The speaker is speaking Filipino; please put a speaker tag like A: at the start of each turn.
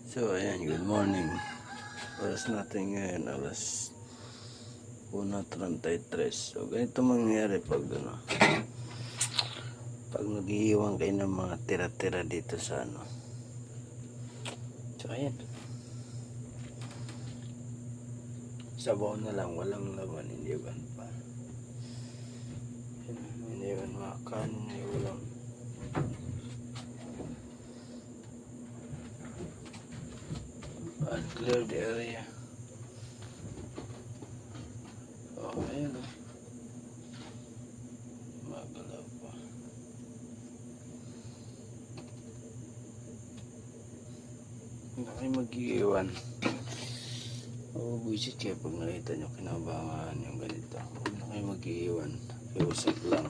A: So ayan, good morning. Oras natin ngayon, alas 1:33. So ganito mangyayari pag pag nag-iiwan kayo ng mga tira-tira dito sa So ayan, sabaw na lang, walang laman, hindi ba pa. Hindi ba makan, walang clear the area. Oh, ayan o. Magalaw pa. Hindi kayo mag-iiwan. Buisit kayo pag nakita nyo kinabangan yung ganito. Huwag na kayo mag-iiwan. Iusap lang.